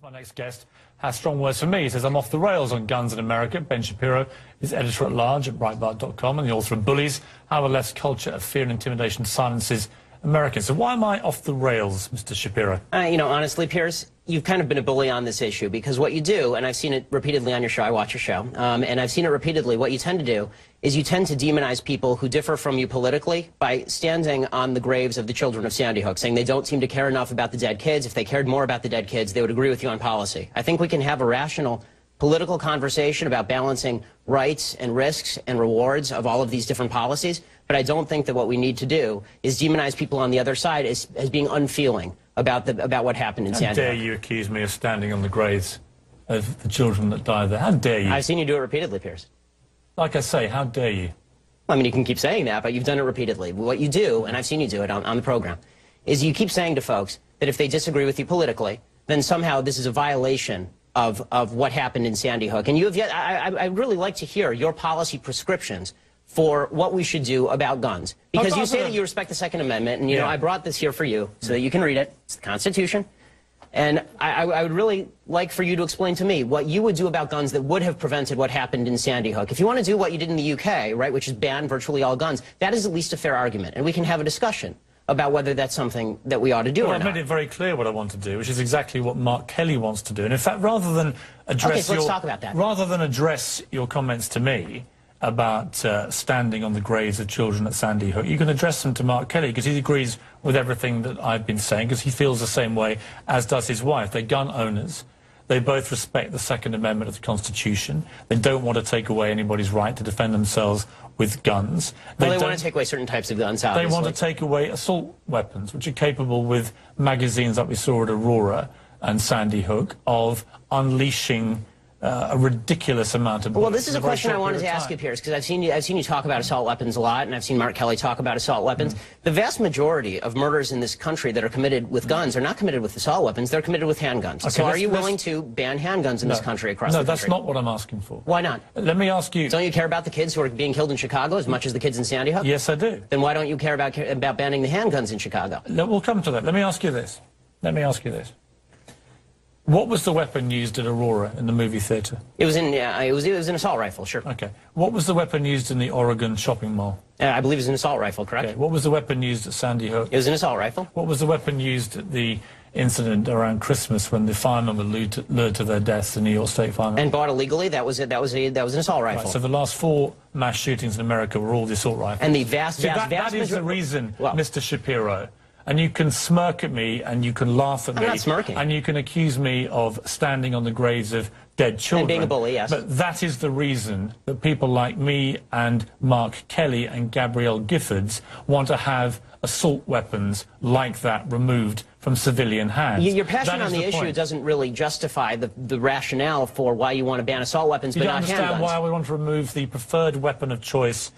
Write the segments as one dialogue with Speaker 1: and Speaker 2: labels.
Speaker 1: My next guest has strong words for me. He says, I'm off the rails on guns in America. Ben Shapiro is editor-at-large at Breitbart.com and the author of Bullies, How the Left's Culture of Fear and Intimidation Silences Americans. So why am I off the rails, Mr. Shapiro?
Speaker 2: Honestly, Piers, you've kind of been a bully on this issue because what you do, and I've seen it repeatedly on your show, I watch your show, and I've seen it repeatedly, what you tend to do is you tend to demonize people who differ from you politically by standing on the graves of the children of Sandy Hook, saying they don't seem to care enough about the dead kids. If they cared more about the dead kids, they would agree with you on policy. I think we can have a rational political conversation about balancing rights and risks and rewards of all of these different policies, but I don't think that what we need to do is demonize people on the other side as being unfeeling about what happened in Sandy Hook.
Speaker 1: How dare you accuse me of standing on the graves of the children that died there? How dare you?
Speaker 2: I've seen you do it repeatedly, Piers.
Speaker 1: Like I say, how dare you?
Speaker 2: I mean, you can keep saying that, but you've done it repeatedly. What you do, and I've seen you do it on the program, is you keep saying to folks that if they disagree with you politically, then somehow this is a violation of what happened in Sandy Hook. And you have yet, I'd really like to hear your policy prescriptions for what we should do about guns. Because you say that you respect the Second Amendment, and, you know, I brought this here for you so that you can read it. It's the Constitution. And I would really like for you to explain to me what you would do about guns that would have prevented what happened in Sandy Hook. If you want to do what you did in the UK, right, which is ban virtually all guns, that is at least a fair argument. And we can have a discussion about whether that's something that we ought to do or not.
Speaker 1: I've made it very clear what I want to do, which is exactly what Mark Kelly wants to do. And in fact, rather than address
Speaker 2: let's talk about that.
Speaker 1: Rather than address your comments to me about standing on the graves of children at Sandy Hook, you can address them to Mark Kelly, because he agrees with everything that I've been saying, because he feels the same way, as does his wife. They're gun owners. They both respect the Second Amendment of the Constitution. They don't want to take away anybody's right to defend themselves with guns.
Speaker 2: Well, they want to take away certain types of guns, obviously.
Speaker 1: They want to take away assault weapons, which are capable, with magazines that we saw at Aurora and Sandy Hook, of unleashing a ridiculous amount of bullets.
Speaker 2: Well, this is a question I wanted to ask you, Piers, because I've seen you talk about assault weapons a lot, and I've seen Mark Kelly talk about assault weapons. The vast majority of murders in this country that are committed with guns are not committed with assault weapons, they're committed with handguns. Okay, so are you willing to ban handguns in this country across the country?
Speaker 1: No, that's not what I'm asking for.
Speaker 2: Why not?
Speaker 1: Let me ask you...
Speaker 2: Don't you care about the kids who are being killed in Chicago as much as the kids in Sandy Hook?
Speaker 1: Yes, I do.
Speaker 2: Then why don't you care about banning the handguns in Chicago?
Speaker 1: We'll come to that. Let me ask you this. What was the weapon used at Aurora in the movie theatre?
Speaker 2: It was an assault rifle, sure.
Speaker 1: Okay. What was the weapon used in the Oregon shopping mall?
Speaker 2: I believe it was an assault rifle, correct?
Speaker 1: Okay. What was the weapon used at Sandy Hook?
Speaker 2: It was an assault rifle.
Speaker 1: What was the weapon used at the incident around Christmas when the firemen were lured to their deaths, the New York State firemen?
Speaker 2: And bought illegally? That was an assault rifle.
Speaker 1: Right, so the last 4 mass shootings in America were all the assault rifles.
Speaker 2: And the vast
Speaker 1: that is the reason, Mr. Shapiro. And you can smirk at me, and you can laugh at me.
Speaker 2: I'm not smirking.
Speaker 1: And you can accuse me of standing on the graves of dead children.
Speaker 2: And being a bully, yes.
Speaker 1: But that is the reason that people like me and Mark Kelly and Gabrielle Giffords want to have assault weapons like that removed from civilian hands.
Speaker 2: Your passion on the issue doesn't really justify the rationale for why you want to ban assault weapons, but not handguns. You don't understand
Speaker 1: why we want to remove the preferred weapon of choice,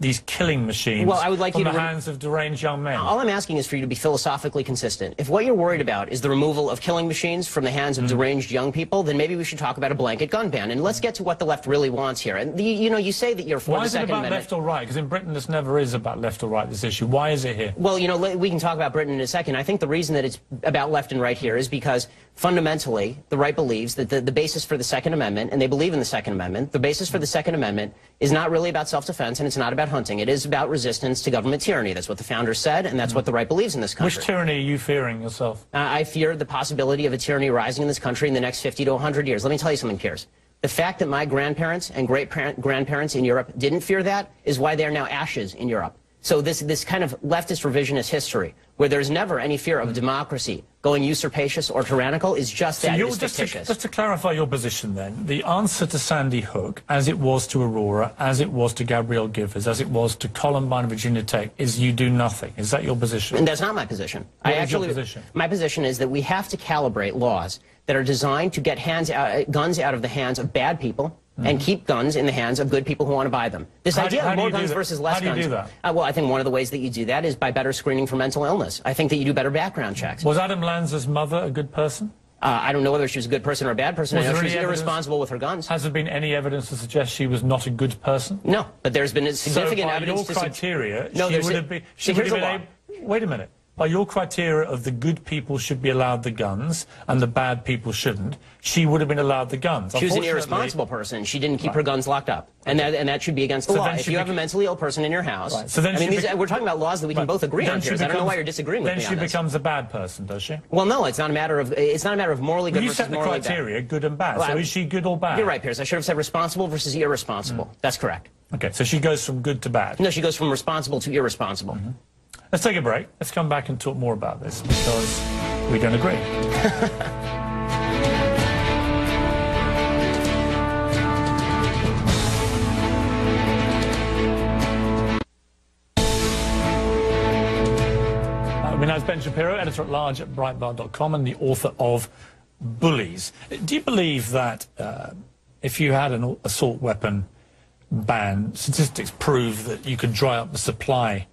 Speaker 1: these killing machines, from the hands of deranged young men.
Speaker 2: All I'm asking is for you to be philosophically consistent. If what you're worried about is the removal of killing machines from the hands of deranged young people, then maybe we should talk about a blanket gun ban. And let's get to what the left really wants here. And you say that you're for the Second Amendment.
Speaker 1: Why is it about left or right? Because in Britain this never is about left or right, this issue. Why is it here?
Speaker 2: Well, we can talk about Britain in a second. I think the reason that it's about left and right here is because fundamentally the right believes that the basis for the Second Amendment, and they believe in the Second Amendment, the basis for the Second Amendment is not really about self-defense, and it's not about hunting. It is about resistance to government tyranny. That's what the founders said, and that's what the right believes in this country.
Speaker 1: Which tyranny are you fearing yourself?
Speaker 2: I fear the possibility of a tyranny rising in this country in the next 50 to 100 years. Let me tell you something, Piers. The fact that my grandparents and great-grandparents in Europe didn't fear that is why they are now ashes in Europe. So this kind of leftist revisionist history, where there's never any fear of democracy going usurpacious or tyrannical, is just that. It's fictitious.
Speaker 1: Just to clarify your position then, the answer to Sandy Hook, as it was to Aurora, as it was to Gabrielle Giffords, as it was to Columbine, Virginia Tech, is you do nothing. Is that your position?
Speaker 2: And that's not my position.
Speaker 1: What is your position?
Speaker 2: My position is that we have to calibrate laws that are designed to get guns out of the hands of bad people, and keep guns in the hands of good people who want to buy them. This idea of more guns versus less guns.
Speaker 1: How do you do that?
Speaker 2: Well, I think one of the ways that you do that is by better screening for mental illness. I think that you do better background checks.
Speaker 1: Was Adam Lanza's mother a good person?
Speaker 2: I don't know whether she was a good person or a bad person. I know she was irresponsible with her guns.
Speaker 1: Has there been any evidence to suggest she was not a good person?
Speaker 2: No, but there's been significant evidence
Speaker 1: to... So by your criteria,
Speaker 2: no,
Speaker 1: she would have been... Wait a minute. by your criteria of the good people should be allowed the guns and the bad people shouldn't, she would have been allowed the guns.
Speaker 2: She was an irresponsible person. She didn't keep her guns locked up. And that should be against the law. If you have a mentally ill person in your house,
Speaker 1: right. So then
Speaker 2: we're talking about laws that we can both agree on here. I don't know why you're disagreeing with me on this.
Speaker 1: Then she becomes a bad person, does she?
Speaker 2: Well, no, it's not a matter of morally good versus morally bad.
Speaker 1: You set the criteria, good and bad. So is she good or bad?
Speaker 2: You're right, Piers. I should have said responsible versus irresponsible. That's correct.
Speaker 1: Okay, so she goes from good to bad.
Speaker 2: No, she goes from responsible to irresponsible.
Speaker 1: Let's take a break. Let's come back and talk more about this because we don't agree. My name is Ben Shapiro, editor-at-large at Breitbart.com and the author of Bullies. Do you believe that if you had an assault weapon ban, statistics prove that you could dry up the supply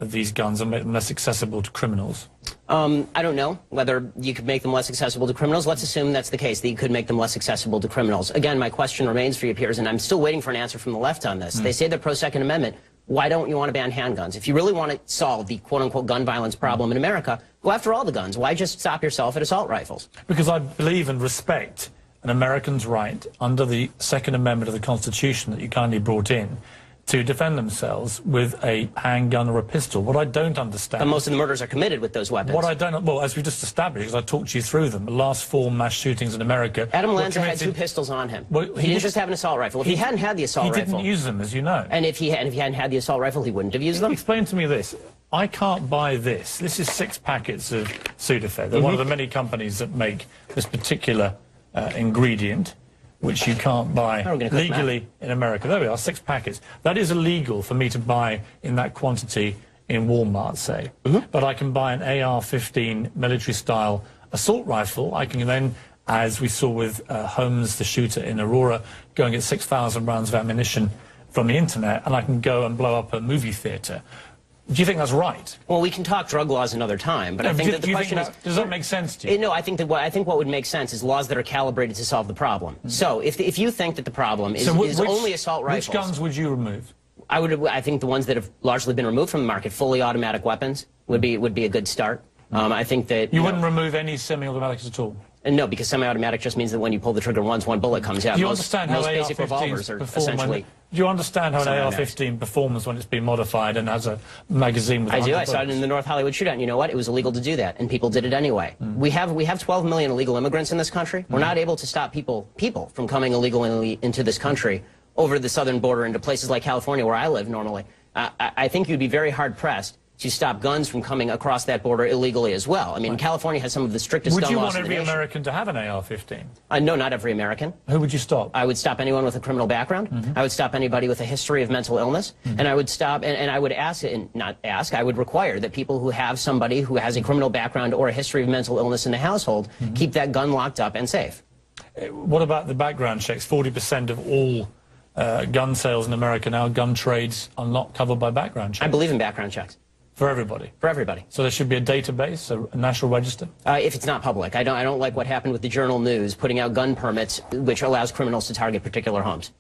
Speaker 1: of these guns and make them less accessible to criminals?
Speaker 2: I don't know whether you could make them less accessible to criminals. Let's assume that's the case, that you could make them less accessible to criminals. Again, my question remains for you, Piers, and I'm still waiting for an answer from the left on this. They say they're pro-Second Amendment. Why don't you want to ban handguns? If you really want to solve the quote-unquote gun violence problem in America, go after all the guns. Why just stop yourself at assault rifles?
Speaker 1: Because I believe and respect an American's right under the Second Amendment of the Constitution that you kindly brought in to defend themselves with a handgun or a pistol. What I don't understand...
Speaker 2: But most of the murders are committed with those weapons.
Speaker 1: What I don't... Well, as we just established, because I talked you through them, the last 4 mass shootings in America...
Speaker 2: Adam Lanza had 2 pistols on him.
Speaker 1: Well,
Speaker 2: he didn't just have an assault rifle. If he hadn't had the assault rifle...
Speaker 1: He didn't use them, as you know.
Speaker 2: And if he hadn't had the assault rifle, he wouldn't have used them?
Speaker 1: Explain to me this. I can't buy this. This is 6 packets of Sudafed. They're one of the many companies that make this particular ingredient, which you can't buy legally in America. There we are, 6 packets. That is illegal for me to buy in that quantity in Walmart, say. But I can buy an AR-15 military-style assault rifle. I can then, as we saw with Holmes, the shooter in Aurora, go and get 6,000 rounds of ammunition from the internet, and I can go and blow up a movie theater. Do you think that's right?
Speaker 2: Well, we can talk drug laws another time, but I think that the question is...
Speaker 1: Does that make sense to you?
Speaker 2: No, I think what would make sense is laws that are calibrated to solve the problem. So if you think that the problem is only assault rifles...
Speaker 1: Which guns would you remove?
Speaker 2: I think the ones that have largely been removed from the market, fully automatic weapons, would be a good start. I think that...
Speaker 1: You wouldn't remove any semi-automatics at all?
Speaker 2: No, because semi-automatic just means that when you pull the trigger once, one bullet comes out.
Speaker 1: Do you understand how
Speaker 2: basic revolvers are essentially...
Speaker 1: Do you understand how an AR-15 performs when it's been modified and has a magazine with...
Speaker 2: I do. I saw it in the North Hollywood shootout. And you know what? It was illegal to do that, and people did it anyway. We have 12 million illegal immigrants in this country. We're not able to stop people from coming illegally into this country over the southern border into places like California, where I live normally. I think you'd be very hard-pressed to stop guns from coming across that border illegally as well. I mean, California has some of the strictest gun laws in the nation.
Speaker 1: Would you want every American to have an AR-15?
Speaker 2: No, not every American.
Speaker 1: Who would you stop?
Speaker 2: I would stop anyone with a criminal background. I would stop anybody with a history of mental illness. And I would stop, and I would ask, and not ask, I would require that people who have somebody who has a criminal background or a history of mental illness in the household keep that gun locked up and safe.
Speaker 1: What about the background checks? 40% of all gun sales in America now, gun trades, are not covered by background checks.
Speaker 2: I believe in background checks.
Speaker 1: For everybody? For everybody. So there should be a database, a national register?
Speaker 2: If it's not public. I don't like what happened with the Journal News, putting out gun permits, which allows criminals to target particular homes.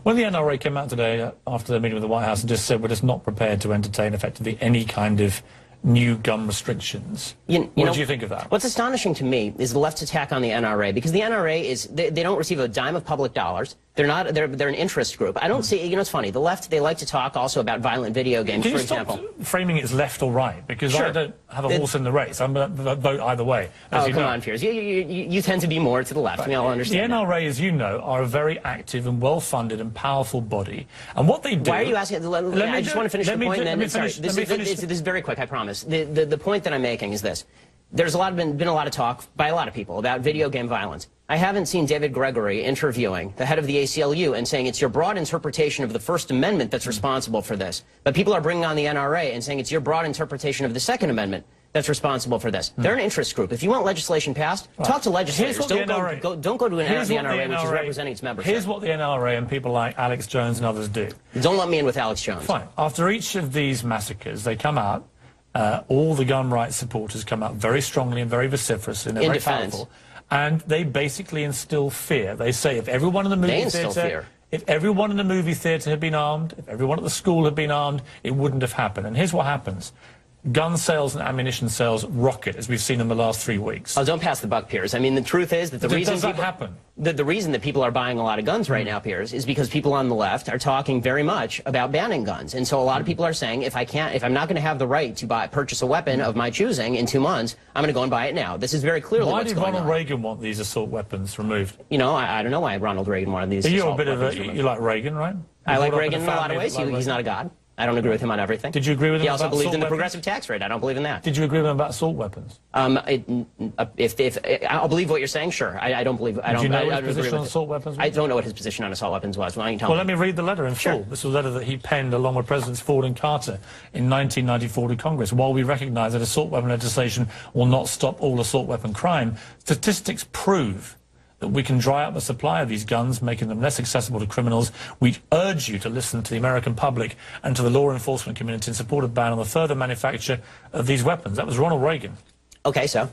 Speaker 1: When the NRA came out today after their meeting with the White House and just said we're just not prepared to entertain effectively any kind of new gun restrictions. What do you think of that?
Speaker 2: What's astonishing to me is the left's attack on the NRA, because the NRA is, they don't receive a dime of public dollars. They're an interest group. I don't see, you know, it's funny, the left, they like to talk also about violent video games, for example.
Speaker 1: Can you stop framing it as left or right? Because I don't have a horse in the race. I'm going to vote either way.
Speaker 2: Oh, come on, Piers. You tend to be more to the left. Right. I mean, I'll understand
Speaker 1: the NRA, as you know, are a very active and well-funded and powerful body. And what they do...
Speaker 2: Why are you asking... I just want to finish the point, and then... Sorry, this is very quick, I promise. The point that I'm making is this. There's been a lot of talk by a lot of people about video game violence. I haven't seen David Gregory interviewing the head of the ACLU and saying it's your broad interpretation of the First Amendment that's responsible for this. But people are bringing on the NRA and saying it's your broad interpretation of the Second Amendment that's responsible for this. They're an interest group. If you want legislation passed, talk to legislators. Don't go to the NRA, which is representing its membership.
Speaker 1: Here's what the NRA and people like Alex Jones and others do.
Speaker 2: Don't let me in with Alex Jones.
Speaker 1: Fine. After each of these massacres, they come out. All the gun rights supporters come out very strongly and very vociferous, and they're very powerful. And they basically instill fear. They say if everyone in the movie theater, if everyone in the movie theater had been armed, if everyone at the school had been armed, it wouldn't have happened. And here's what happens. gun sales and ammunition sales rocket, as we've seen in the last 3 weeks.
Speaker 2: Oh, don't pass the buck, Piers. I mean, the truth is that the reason the reason that people are buying a lot of guns right now, Piers, is because people on the left are talking very much about banning guns. And so a lot of people are saying, if I'm not going to have the right to purchase a weapon of my choosing in 2 months, I'm going to go and buy it now. This is very clearly what's going on.
Speaker 1: Why did Ronald Reagan want these assault weapons removed?
Speaker 2: You know, I don't know why Ronald Reagan wanted these assault weapons removed.
Speaker 1: You like Reagan, right?
Speaker 2: I like Reagan in a lot of ways. He's not a god. I don't agree with him on everything.
Speaker 1: Did you agree with him about assault weapons?
Speaker 2: He also believed in the progressive tax rate. I don't believe in that.
Speaker 1: Did you agree with him about assault weapons?
Speaker 2: If I'll believe what you're saying, sure. I don't believe.
Speaker 1: Do you know what his position on assault weapons was?
Speaker 2: I don't know what his position on assault weapons was. Why don't you tell me?
Speaker 1: Well, let me read the letter in full. This was a letter that he penned along with Presidents Ford and Carter in 1994 to Congress. While we recognize that assault weapon legislation will not stop all assault weapon crime, statistics prove that we can dry up the supply of these guns, making them less accessible to criminals. We urge you to listen to the American public and to the law enforcement community in support of ban on the further manufacture of these weapons. That was Ronald Reagan.
Speaker 2: Okay, so? I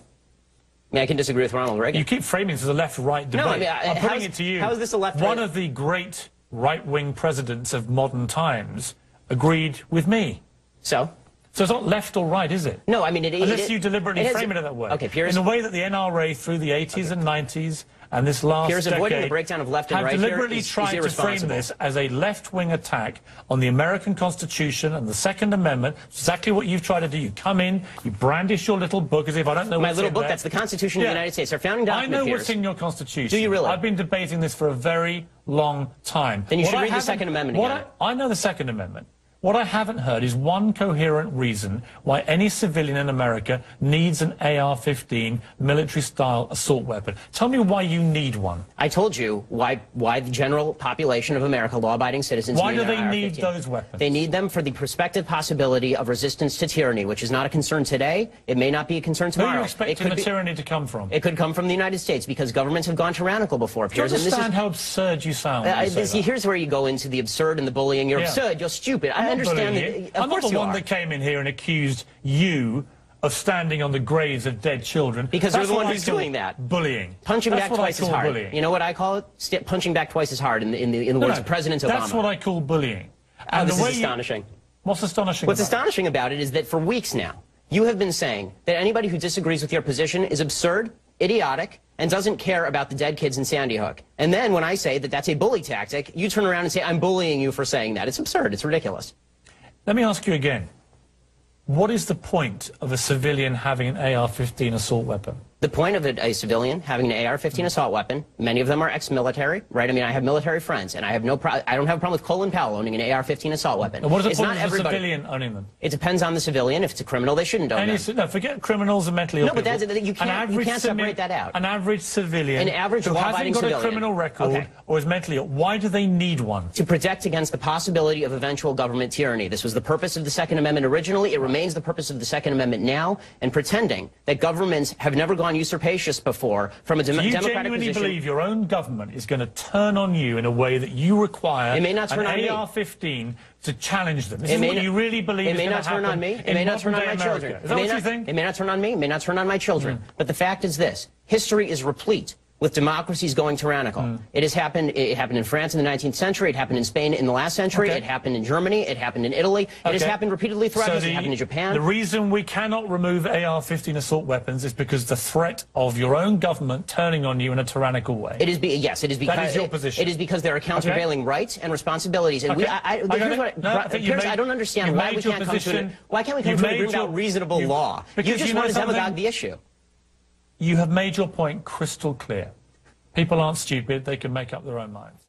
Speaker 2: mean, I can disagree with Ronald Reagan.
Speaker 1: You keep framing this as a left-right debate.
Speaker 2: No, I mean,
Speaker 1: I'm putting it to you.
Speaker 2: How is this a left-right?
Speaker 1: One of the great right-wing presidents of modern times agreed with me.
Speaker 2: So?
Speaker 1: So it's not left or right, is it?
Speaker 2: No, I mean,
Speaker 1: unless you deliberately frame it that way.
Speaker 2: Okay, Piers.
Speaker 1: In the way that the NRA through the 80s and 90s and this last
Speaker 2: Piers,
Speaker 1: decade
Speaker 2: avoiding the breakdown of left and right
Speaker 1: have deliberately
Speaker 2: here
Speaker 1: tried
Speaker 2: is
Speaker 1: to frame this as a left-wing attack on the American Constitution and the Second Amendment. Exactly what you've tried to do. You come in, you brandish your little book as if I don't know what's in there.
Speaker 2: My little book, that's the Constitution of the United States, our founding document,
Speaker 1: I know
Speaker 2: Piers.
Speaker 1: what's in your Constitution.
Speaker 2: Do you really?
Speaker 1: I've been debating this for a very long time.
Speaker 2: Then you should read the Second Amendment again.
Speaker 1: I know the Second Amendment. What I haven't heard is one coherent reason why any civilian in America needs an AR-15 military-style assault weapon. Tell me why you need one.
Speaker 2: I told you why the general population of America, law-abiding citizens,
Speaker 1: why do they need those weapons?
Speaker 2: They need them for the prospective possibility of resistance to tyranny, which is not a concern today. It may not be a concern tomorrow.
Speaker 1: Where are you expecting the tyranny to come from?
Speaker 2: It could come from the United States because governments have gone tyrannical before.
Speaker 1: Do you understand how absurd you sound?
Speaker 2: Here's where you go into the absurd and the bullying. You're absurd. You're stupid. I understand that.
Speaker 1: I'm not the one that came in here and accused you of standing on the graves of dead children.
Speaker 2: Because you're the one who's doing that.
Speaker 1: Bullying.
Speaker 2: Punching back twice as hard.
Speaker 1: Bullying.
Speaker 2: You know what I call it? Punching back twice as hard in the words of President Obama.
Speaker 1: That's what I call bullying.
Speaker 2: And this is astonishing.
Speaker 1: What's astonishing
Speaker 2: What's astonishing about it is that for weeks now, you have been saying that anybody who disagrees with your position is absurd, idiotic, and doesn't care about the dead kids in Sandy Hook. And then when I say that that's a bully tactic, you turn around and say, I'm bullying you for saying that. It's absurd. It's ridiculous.
Speaker 1: Let me ask you again. What is the point of a civilian having an AR-15 assault weapon?
Speaker 2: The point of a civilian having an AR-15 assault weapon, many of them are ex-military, right? I mean, I have military friends, and I don't have a problem with Colin Powell owning an AR-15 assault weapon.
Speaker 1: And what is the point of a civilian owning them?
Speaker 2: It depends on the civilian. If it's a criminal, they shouldn't own them.
Speaker 1: No, forget criminals and mentally ill
Speaker 2: people. No, but you can't separate that out.
Speaker 1: An average civilian who hasn't got a criminal record or is mentally ill, why do they need one?
Speaker 2: To protect against the possibility of eventual government tyranny. This was the purpose of the Second Amendment originally. It remains the purpose of the Second Amendment now. And pretending that governments have never gone usurpacious before from a democratic position.
Speaker 1: Do you genuinely believe your own government is going to turn on you in a way that you require an AR-15 to challenge them? This is what you really believe is going to happen.
Speaker 2: It may not turn on me. It may not turn on my children.
Speaker 1: Is that what you think?
Speaker 2: It may not turn on me. It may not turn on my children. But the fact is this. History is replete with democracies going tyrannical. It has happened. It happened in France in the 19th century. It happened in Spain in the last century. It happened in Germany. It happened in Italy. It has happened repeatedly throughout history. It happened in Japan.
Speaker 1: The reason we cannot remove AR-15 assault weapons is because the threat of your own government turning on you in a tyrannical way.
Speaker 2: It is yes. It is because
Speaker 1: that is your position.
Speaker 2: It is because there are countervailing rights and responsibilities. And Piers, I don't understand why we can't come to an agreement about reasonable law. You just want to demagogue the issue.
Speaker 1: You have made your point crystal clear. People aren't stupid. They can make up their own minds.